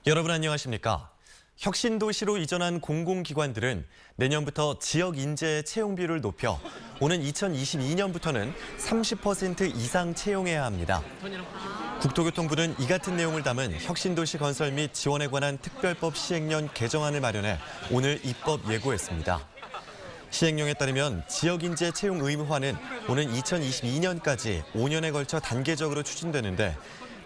여러분 안녕하십니까? 혁신도시로 이전한 공공기관들은 내년부터 지역 인재 채용비율을 높여 오는 2022년부터는 30% 이상 채용해야 합니다. 국토교통부는 이 같은 내용을 담은 혁신도시 건설 및 지원에 관한 특별법 시행령 개정안을 마련해 오늘 입법 예고했습니다. 시행령에 따르면 지역 인재 채용 의무화는 오는 2022년까지 5년에 걸쳐 단계적으로 추진되는데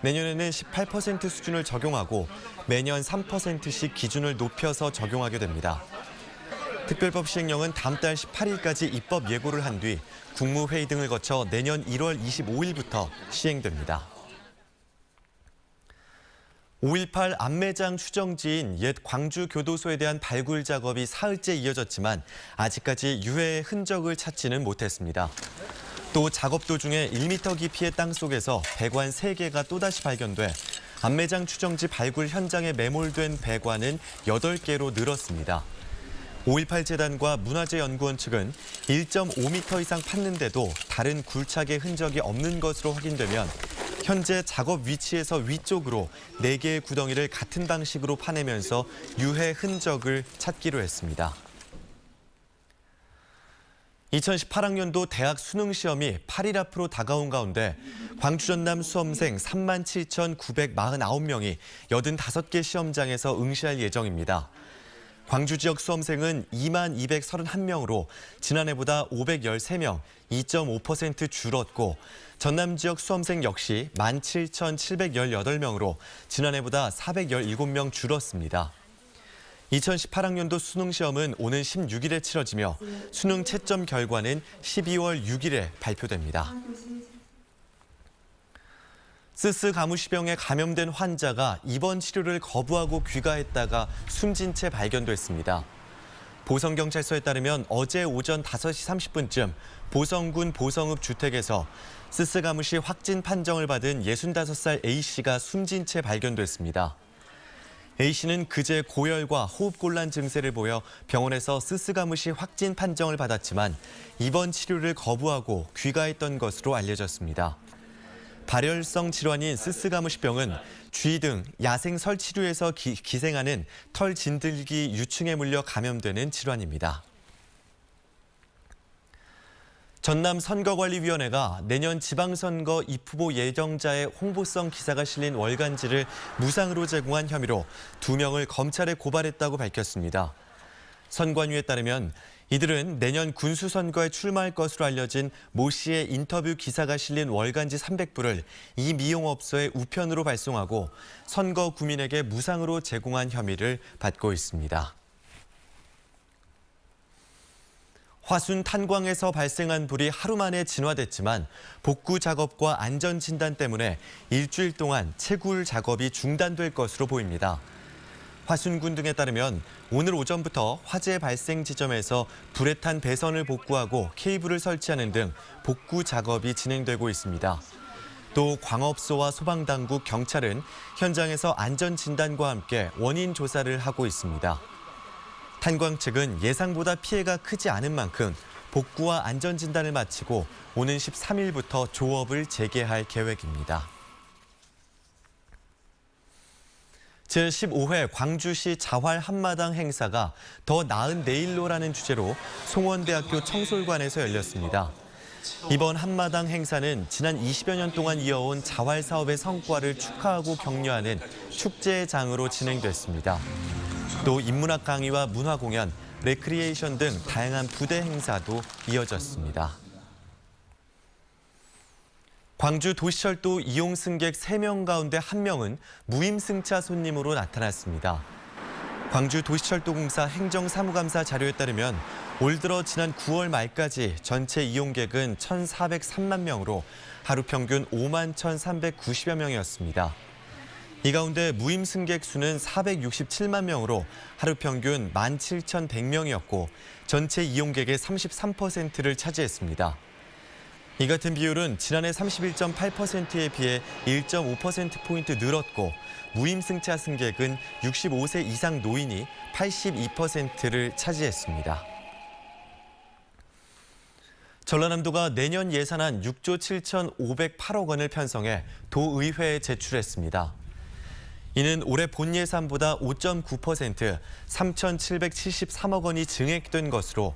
내년에는 18% 수준을 적용하고 매년 3%씩 기준을 높여서 적용하게 됩니다. 특별법 시행령은 다음 달 18일까지 입법 예고를 한 뒤 국무회의 등을 거쳐 내년 1월 25일부터 시행됩니다. 5.18 안매장 추정지인 옛 광주교도소에 대한 발굴 작업이 사흘째 이어졌지만 아직까지 유해의 흔적을 찾지는 못했습니다. 또 작업 도중에 1m 깊이의 땅속에서 배관 3개가 또다시 발견돼 안매장 추정지 발굴 현장에 매몰된 배관은 8개로 늘었습니다. 5.18 재단과 문화재연구원 측은 1.5m 이상 팠는데도 다른 굴착의 흔적이 없는 것으로 확인되면 현재 작업 위치에서 위쪽으로 4개의 구덩이를 같은 방식으로 파내면서 유해 흔적을 찾기로 했습니다. 2018학년도 대학 수능 시험이 8일 앞으로 다가온 가운데 광주 전남 수험생 37,949명이 85개 시험장에서 응시할 예정입니다. 광주 지역 수험생은 22,231명으로 지난해보다 513명, 2.5% 줄었고 전남 지역 수험생 역시 17,718명으로 지난해보다 417명 줄었습니다. 2018학년도 수능 시험은 오는 16일에 치러지며 수능 채점 결과는 12월 6일에 발표됩니다. 스스 가무시병에 감염된 환자가 입원 치료를 거부하고 귀가했다가 숨진 채 발견됐습니다. 보성경찰서에 따르면 어제 오전 5시 30분쯤 보성군 보성읍 주택에서 스스 가무시 확진 판정을 받은 65살 A씨가 숨진 채 발견됐습니다. A씨는 그제 고열과 호흡곤란 증세를 보여 병원에서 스스가무시 확진 판정을 받았지만 입원 치료를 거부하고 귀가했던 것으로 알려졌습니다. 발열성 질환인 스스가무시병은 쥐 등 야생 설치류에서 기생하는 털 진들기 유충에 물려 감염되는 질환입니다. 전남 선거관리위원회가 내년 지방선거 입후보 예정자의 홍보성 기사가 실린 월간지를 무상으로 제공한 혐의로 2명을 검찰에 고발했다고 밝혔습니다. 선관위에 따르면 이들은 내년 군수선거에 출마할 것으로 알려진 모 씨의 인터뷰 기사가 실린 월간지 300부를 이 미용업소에 우편으로 발송하고 선거 구민에게 무상으로 제공한 혐의를 받고 있습니다. 화순 탄광에서 발생한 불이 하루 만에 진화됐지만 복구 작업과 안전 진단 때문에 일주일 동안 채굴 작업이 중단될 것으로 보입니다. 화순군 등에 따르면 오늘 오전부터 화재 발생 지점에서 불에 탄 배선을 복구하고 케이블을 설치하는 등 복구 작업이 진행되고 있습니다. 또 광업소와 소방당국, 경찰은 현장에서 안전 진단과 함께 원인 조사를 하고 있습니다. 탄광 측은 예상보다 피해가 크지 않은 만큼 복구와 안전 진단을 마치고 오는 13일부터 조업을 재개할 계획입니다. 제15회 광주시 자활 한마당 행사가 더 나은 내일로라는 주제로 송원대학교 청솔관에서 열렸습니다. 이번 한마당 행사는 지난 20여 년 동안 이어온 자활 사업의 성과를 축하하고 격려하는 축제의 장으로 진행됐습니다. 또 인문학 강의와 문화 공연, 레크리에이션 등 다양한 부대 행사도 이어졌습니다. 광주 도시철도 이용 승객 3명 가운데 1명은 무임승차 손님으로 나타났습니다. 광주 도시철도공사 행정사무감사 자료에 따르면 올 들어 지난 9월 말까지 전체 이용객은 1,403만 명으로 하루 평균 5만 1,390여 명이었습니다. 이 가운데 무임 승객 수는 467만 명으로 하루 평균 17,100명이었고 전체 이용객의 33%를 차지했습니다. 이 같은 비율은 지난해 31.8%에 비해 1.5%포인트 늘었고 무임 승차 승객은 65세 이상 노인이 82%를 차지했습니다. 전라남도가 내년 예산안 6조 7,508억 원을 편성해 도의회에 제출했습니다. 이는 올해 본 예산보다 5.9%, 3,773억 원이 증액된 것으로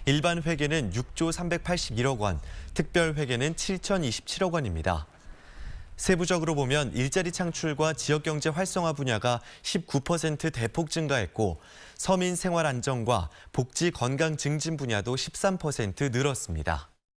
일반 회계는 6조 381억 원, 특별 회계는 7,027억 원입니다. 세부적으로 보면 일자리 창출과 지역경제 활성화 분야가 19% 대폭 증가했고 서민 생활 안정과 복지 건강 증진 분야도 13% 늘었습니다.